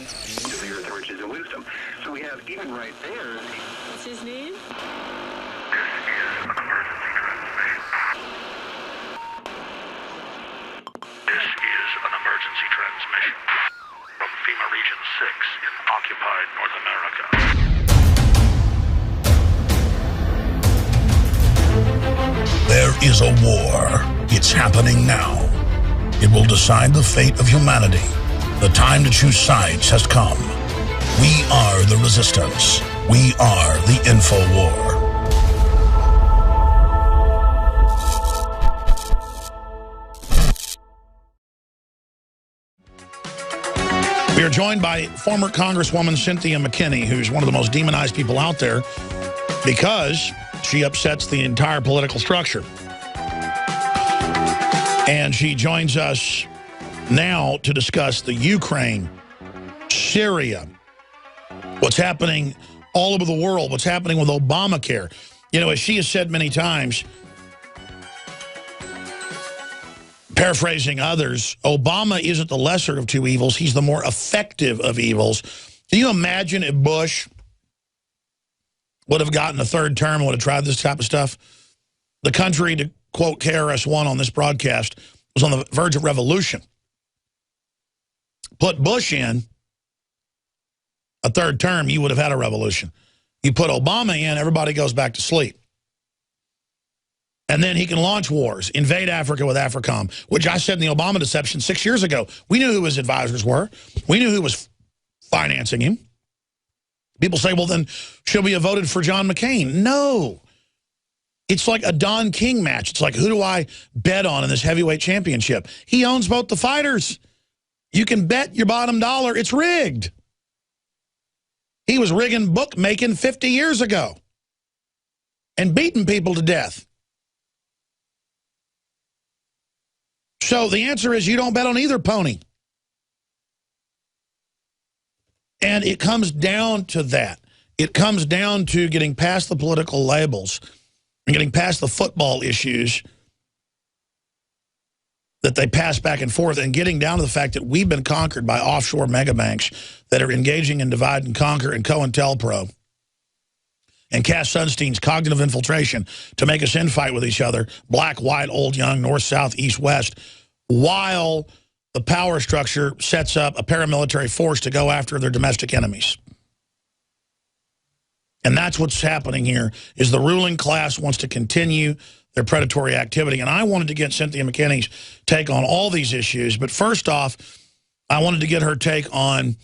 to the earth, riches, and wisdom. So we have, even right there... What's his name? This is an emergency transmission from FEMA Region 6 in occupied North America. There is a war. It's happening now. It will decide the fate of humanity. The time to choose sides has come. We are the resistance. We are the info war. We are joined by former Congresswoman Cynthia McKinney, who's one of the most demonized people out there because she upsets the entire political structure. And she joins us now to discuss the Ukraine, Syria, what's happening all over the world, what's happening with Obamacare. You know, as she has said many times, paraphrasing others, Obama isn't the lesser of two evils. He's the more effective of evils. Can you imagine if Bush would have gotten a third term and would have tried this type of stuff? The country, to quote KRS-One on this broadcast, was on the verge of revolution. Put Bush in a third term, you would have had a revolution. You put Obama in, everybody goes back to sleep. And then he can launch wars, invade Africa with AFRICOM, which I said in the Obama deception 6 years ago. We knew who his advisors were. We knew who was financing him. People say, well, then should we have voted for John McCain? No. It's like a Don King match. It's like, who do I bet on in this heavyweight championship? He owns both the fighters. You can bet your bottom dollar it's rigged. He was rigging bookmaking 50 years ago and beating people to death. So the answer is you don't bet on either pony. And it comes down to that. It comes down to getting past the political labels and getting past the football issues that they pass back and forth and getting down to the fact that we've been conquered by offshore megabanks that are engaging in divide and conquer and COINTELPRO and Cass Sunstein's cognitive infiltration to make us infight with each other, black, white, old, young, north, south, east, west, while the power structure sets up a paramilitary force to go after their domestic enemies. And that's what's happening here, is the ruling class wants to continue their predatory activity. And I wanted to get Cynthia McKinney's take on all these issues. But first off, I wanted to get her take on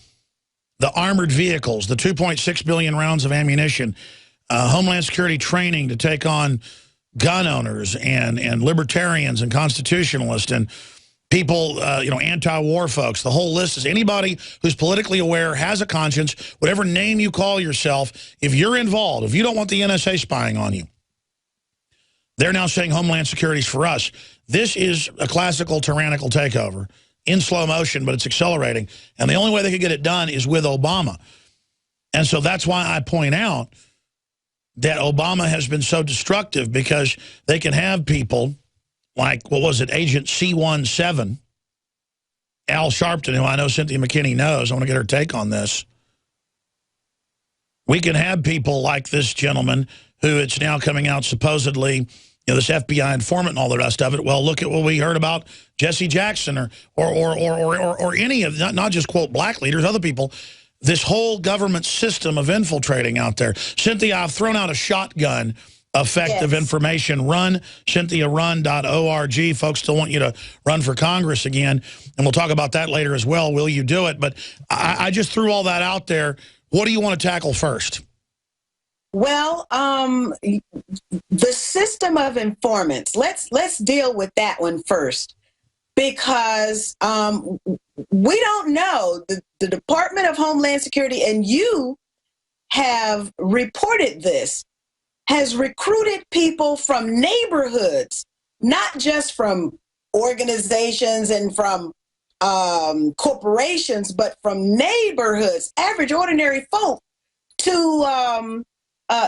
the armored vehicles, the 2.6 billion rounds of ammunition, Homeland Security training to take on gun owners and libertarians and constitutionalists and people, you know, anti-war folks. The whole list is anybody who's politically aware, has a conscience, whatever name you call yourself, if you're involved, if you don't want the NSA spying on you. They're now saying Homeland Security's for us. This is a classical tyrannical takeover in slow motion, but it's accelerating. And the only way they could get it done is with Obama. And so that's why I point out that Obama has been so destructive, because they can have people like, what was it, Agent C-17, Al Sharpton, who I know Cynthia McKinney knows. I want to get her take on this. We can have people like this gentleman who it's now coming out supposedly, you know, this FBI informant and all the rest of it. Well, look at what we heard about Jesse Jackson or any of, not just, quote, black leaders, other people. This whole government system of infiltrating out there. Cynthia, I've thrown out a shotgun effective information. Run, CynthiaRun.org. Folks still want you to run for Congress again, and we'll talk about that later as well. Will you do it? But I just threw all that out there. What do you want to tackle first? Well, the system of informants. Let's deal with that one first, because we don't know. The Department of Homeland Security, and you have reported this, has recruited people from neighborhoods, not just from organizations and from corporations, but from neighborhoods, average, ordinary folk, to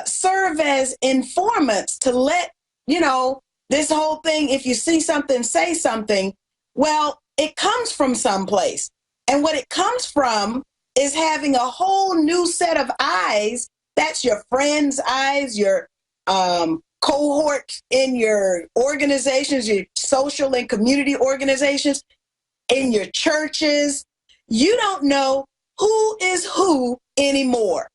serve as informants, to let, you know, this whole thing, if you see something, say something. Well, it comes from someplace. And what it comes from is having a whole new set of eyes. That's your friends' eyes, your cohort in your organizations, your social and community organizations, in your churches. You don't know who is who anymore,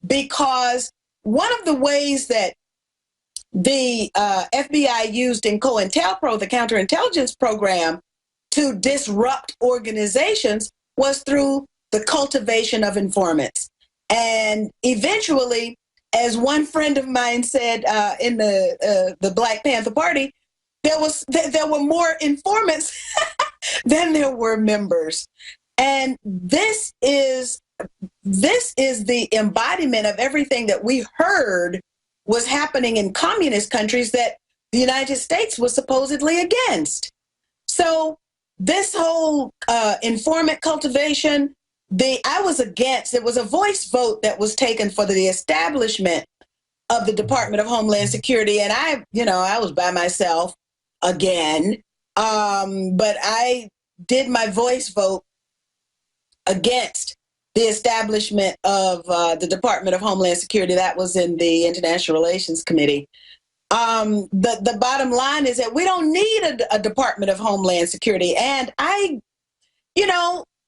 because one of the ways that the FBI used in COINTELPRO, the counterintelligence program, to disrupt organizations was through the cultivation of informants. And eventually, as one friend of mine said in the Black Panther Party, there were more informants than there were members. And this is the embodiment of everything that we heard was happening in communist countries that the United States was supposedly against. So this whole informant cultivation, I was against. It was a voice vote that was taken for the establishment of the Department of Homeland Security. And I was by myself again, but I did my voice vote against the establishment of the Department of Homeland Security. That was in the International Relations Committee. The bottom line is that we don't need a Department of Homeland Security. And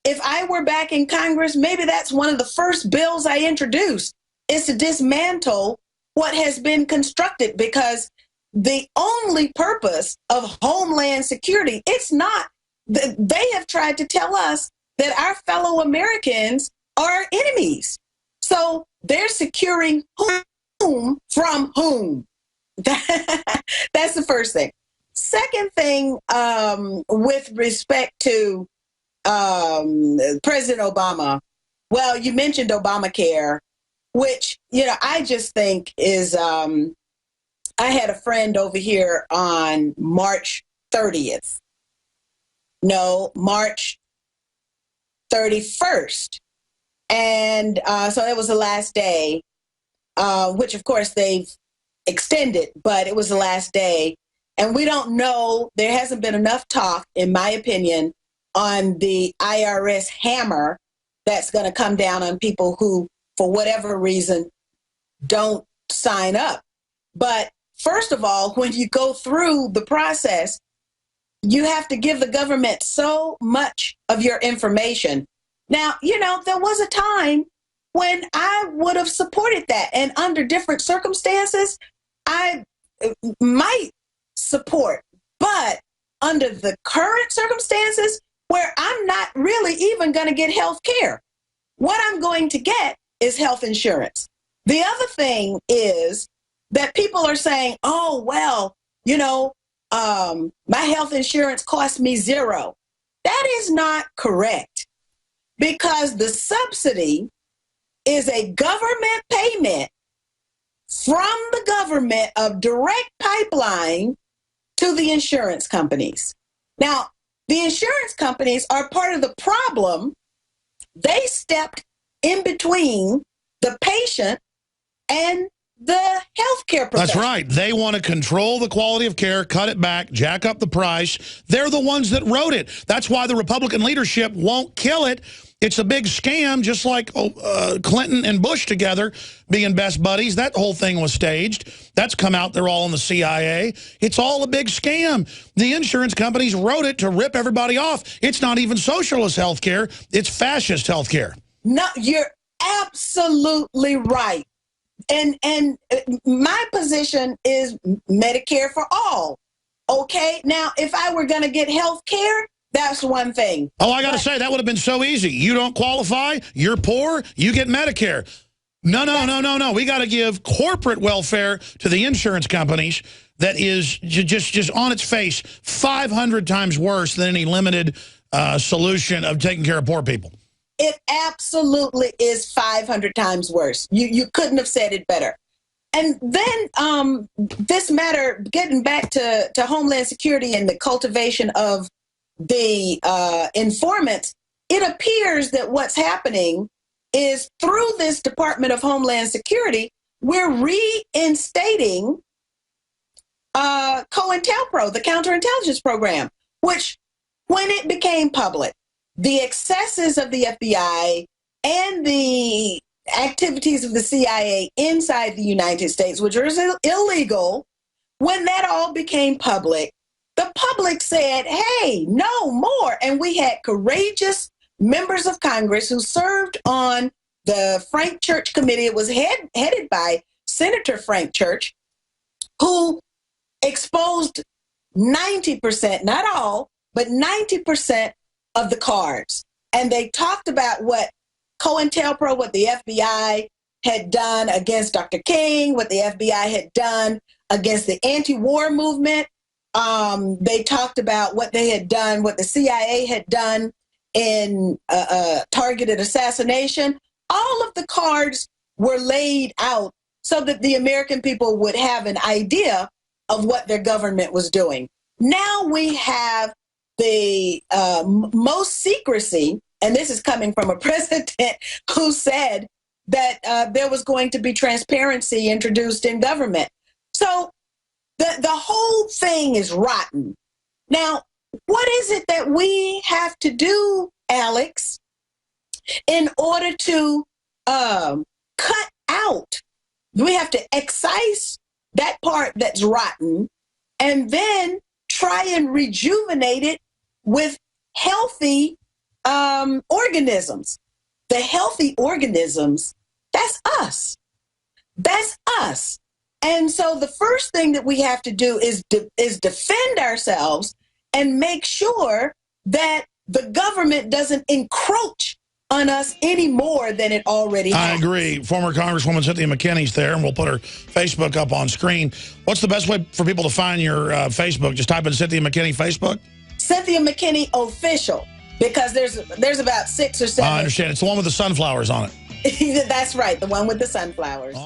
if I were back in Congress, maybe that's one of the first bills I introduced, is to dismantle what has been constructed, because the only purpose of Homeland Security, it's not, they have tried to tell us that our fellow Americans are enemies. So they're securing whom from whom. That's the first thing. Second thing, with respect to President Obama, well, you mentioned Obamacare, which, I just think is, I had a friend over here on March 30th. No, March 31st. And so that was the last day, which of course they've extended, but it was the last day. And we don't know, there hasn't been enough talk, in my opinion, on the IRS hammer that's going to come down on people who, for whatever reason, don't sign up. But first of all, when you go through the process, you have to give the government so much of your information. Now, there was a time when I would have supported that. And under different circumstances, I might support. But under the current circumstances, where I'm not really even going to get health care, what I'm going to get is health insurance. The other thing is that people are saying, oh, well, my health insurance cost me $0. That is not correct, because the subsidy is a government payment from the government of direct pipeline to the insurance companies. Now, the insurance companies are part of the problem. They stepped in between the patient and the healthcare professional. That's right. They want to control the quality of care, cut it back, jack up the price. They're the ones that wrote it. That's why the Republican leadership won't kill it. It's a big scam, just like Clinton and Bush together being best buddies. That whole thing was staged. That's come out. They're all in the CIA. It's all a big scam. The insurance companies wrote it to rip everybody off. It's not even socialist health care. It's fascist health care. No, you're absolutely right. And my position is Medicare for all. Okay? Now, if I were going to get health care, that's one thing. Oh, I got to say, that would have been so easy. You don't qualify, you're poor, you get Medicare. No. We got to give corporate welfare to the insurance companies that is just on its face 500 times worse than any limited solution of taking care of poor people. It absolutely is 500 times worse. You couldn't have said it better. And then this matter, getting back to Homeland Security and the cultivation of the informants, it appears that what's happening is through this Department of Homeland Security, we're reinstating COINTELPRO, the counterintelligence program, which when it became public, the excesses of the FBI and the activities of the CIA inside the United States, which was illegal, when that all became public, the public said, hey, no more. And we had courageous members of Congress who served on the Frank Church Committee. It was headed by Senator Frank Church, who exposed 90%, not all, but 90% of the cards. And they talked about what COINTELPRO, what the FBI had done against Dr. King, what the FBI had done against the anti-war movement. They talked about what they had done, what the CIA had done in targeted assassination. All of the cards were laid out so that the American people would have an idea of what their government was doing. Now we have the most secrecy, and this is coming from a president who said that there was going to be transparency introduced in government. So the whole thing is rotten. Now, what is it that we have to do, Alex, in order to cut out? We have to excise that part that's rotten and then try and rejuvenate it with healthy organisms. The healthy organisms, that's us. That's us. And so the first thing that we have to do is defend ourselves and make sure that the government doesn't encroach on us any more than it already has. I agree. Former Congresswoman Cynthia McKinney's there, and we'll put her Facebook up on screen. What's the best way for people to find your Facebook? Just type in Cynthia McKinney Facebook? Cynthia McKinney Official, because there's about 6 or 7. I understand. It's the one with the sunflowers on it. That's right, the one with the sunflowers.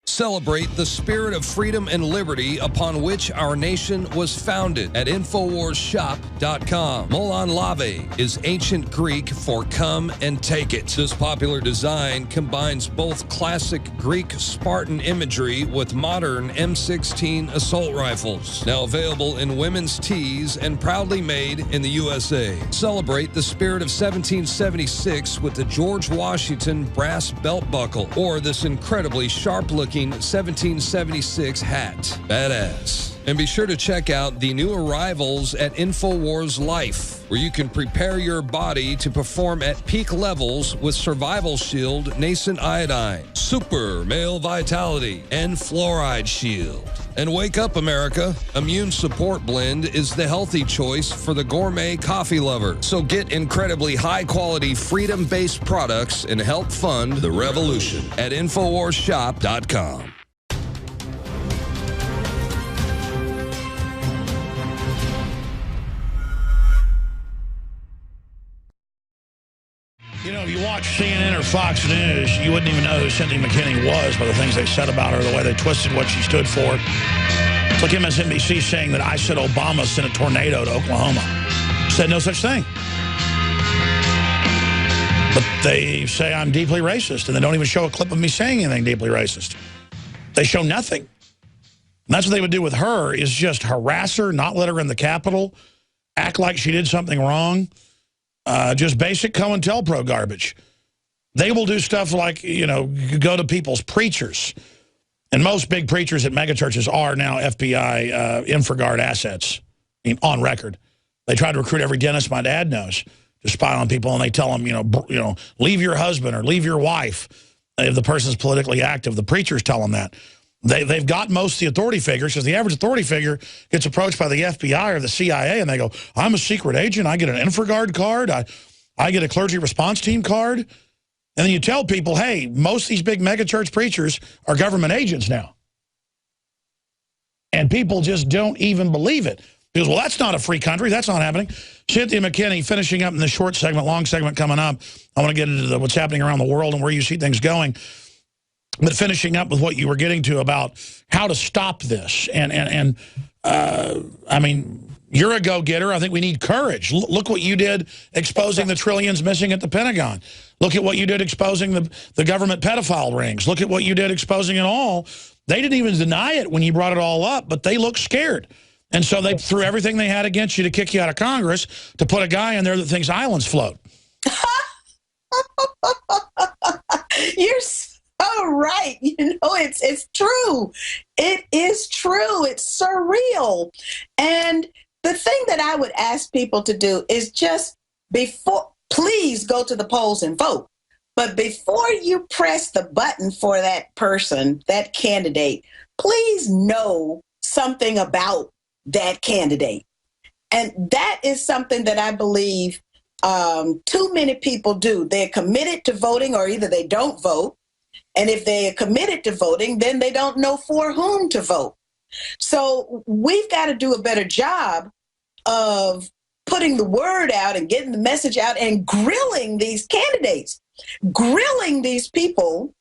Celebrate the spirit of freedom and liberty upon which our nation was founded at InfoWarsShop.com. Molon Lave is ancient Greek for come and take it. This popular design combines both classic Greek Spartan imagery with modern M16 assault rifles. Now available in women's tees and proudly made in the USA. Celebrate the spirit of 1776 with the George Washington brass belt buckle or this incredibly sharp-looking 1776 hat. Badass. And be sure to check out the new arrivals at InfoWars Life, where you can prepare your body to perform at peak levels with Survival Shield, Nascent Iodine, Super Male Vitality, and Fluoride Shield. And wake up, America. Immune Support Blend is the healthy choice for the gourmet coffee lover. So get incredibly high-quality, freedom-based products and help fund the revolution at InfoWarsShop.com. You know, if you watch CNN or Fox News, you wouldn't even know who Cynthia McKinney was by the things they said about her, the way they twisted what she stood for. It's like MSNBC saying that I said Obama sent a tornado to Oklahoma. Said no such thing. But they say I'm deeply racist, and they don't even show a clip of me saying anything deeply racist. They show nothing. And that's what they would do with her, is just harass her, not let her in the Capitol, act like she did something wrong. Just basic COINTELPRO garbage. They will do stuff like, you know, go to people's preachers. And most big preachers at megachurches are now FBI InfraGard assets, I mean, on record. They try to recruit every dentist my dad knows to spy on people, and they tell them, you know, leave your husband or leave your wife if the person's politically active. The preachers tell them that. They've got most of the authority figures, because the average authority figure gets approached by the FBI or the CIA, and they go, I'm a secret agent. I get an InfraGard card. I get a clergy response team card. And then you tell people, hey, most of these big megachurch preachers are government agents now. And people just don't even believe it. Because, well, that's not a free country. That's not happening. Cynthia McKinney, finishing up in the short segment, long segment coming up. I want to get into what's happening around the world and where you see things going. But finishing up with what you were getting to about how to stop this. And I mean, you're a go-getter. I think we need courage. Look what you did exposing the trillions missing at the Pentagon. Look at what you did exposing the government pedophile rings. Look at what you did exposing it all. They didn't even deny it when you brought it all up, but they looked scared. And so they threw everything they had against you to kick you out of Congress, to put a guy in there that thinks islands float. You're so right. You know, it's true. It is true. It's surreal. And the thing that I would ask people to do is just please go to the polls and vote. But before you press the button for that person, that candidate, please know something about that candidate. And that is something that I believe too many people do. They're committed to voting, or either they don't vote. And if they are committed to voting, then they don't know for whom to vote. So we've got to do a better job of putting the word out and getting the message out and grilling these candidates, grilling these people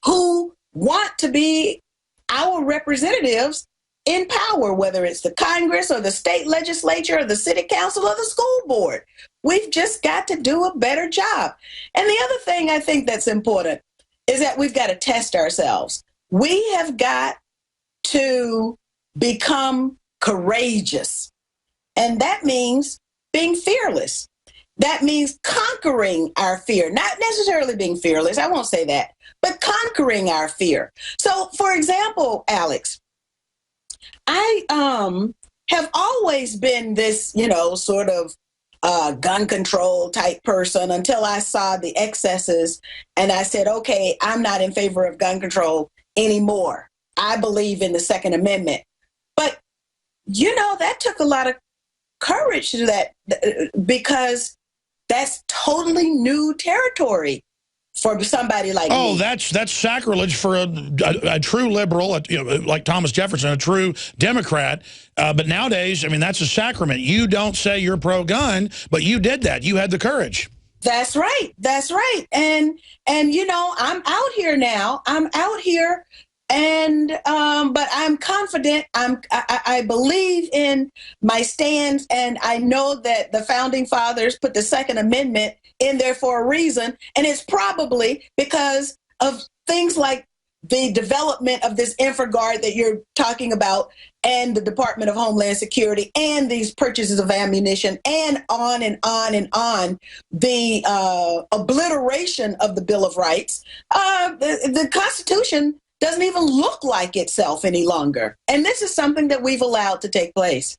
who want to be our representatives in power, whether it's the Congress or the state legislature or the city council or the school board. We've just got to do a better job. And the other thing I think that's important is that we've got to test ourselves. We have got to become courageous. And that means being fearless. That means conquering our fear, not necessarily being fearless. I won't say that, but conquering our fear. So, for example, Alex, I have always been this, sort of gun control type person until I saw the excesses and I said, okay, I'm not in favor of gun control anymore. I believe in the Second Amendment. But, that took a lot of courage to do that because that's totally new territory for somebody like me. Oh, that's sacrilege for a true liberal, like Thomas Jefferson, a true Democrat. But nowadays, that's a sacrament. You don't say you're pro-gun, but you did that. You had the courage. That's right. That's right. And I'm out here now. I'm out here, and but I'm confident. I believe in my stance, and I know that the founding fathers put the Second Amendment in there for a reason, and it's probably because of things like the development of this InfraGard that you're talking about, and the Department of Homeland Security, and these purchases of ammunition, and on and on and on, the obliteration of the Bill of Rights. The Constitution doesn't even look like itself any longer. And this is something that we've allowed to take place.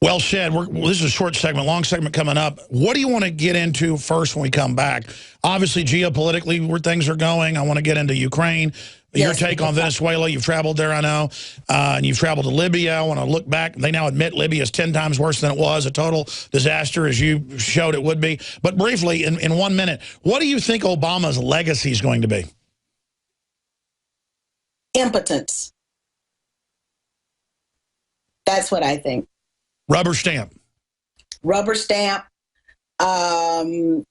Well said. This is a short segment, long segment coming up. What do you want to get into first when we come back? Obviously, geopolitically, where things are going. I want to get into Ukraine. Your take on Venezuela. You've traveled there, I know. And you've traveled to Libya. I want to look back. They now admit Libya is 10 times worse than it was. A total disaster, as you showed it would be. But briefly, in 1 minute, what do you think Obama's legacy is going to be? Impotence. That's what I think. Rubber stamp. Rubber stamp. A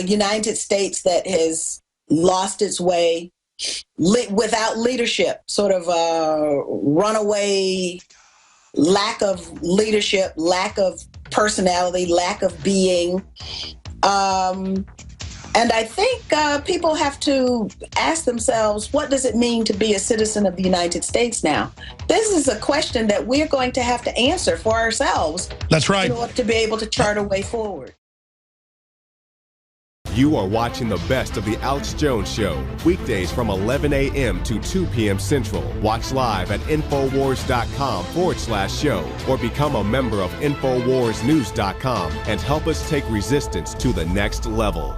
United States that has lost its way without leadership, sort of runaway, lack of leadership, lack of personality, lack of being. And I think people have to ask themselves, what does it mean to be a citizen of the United States now? This is a question that we're going to have to answer for ourselves. That's right. In order to be able to chart a way forward. You are watching the best of the Alex Jones Show, weekdays from 11 a.m. to 2 p.m. Central. Watch live at Infowars.com/show or become a member of InfoWarsNews.com and help us take resistance to the next level.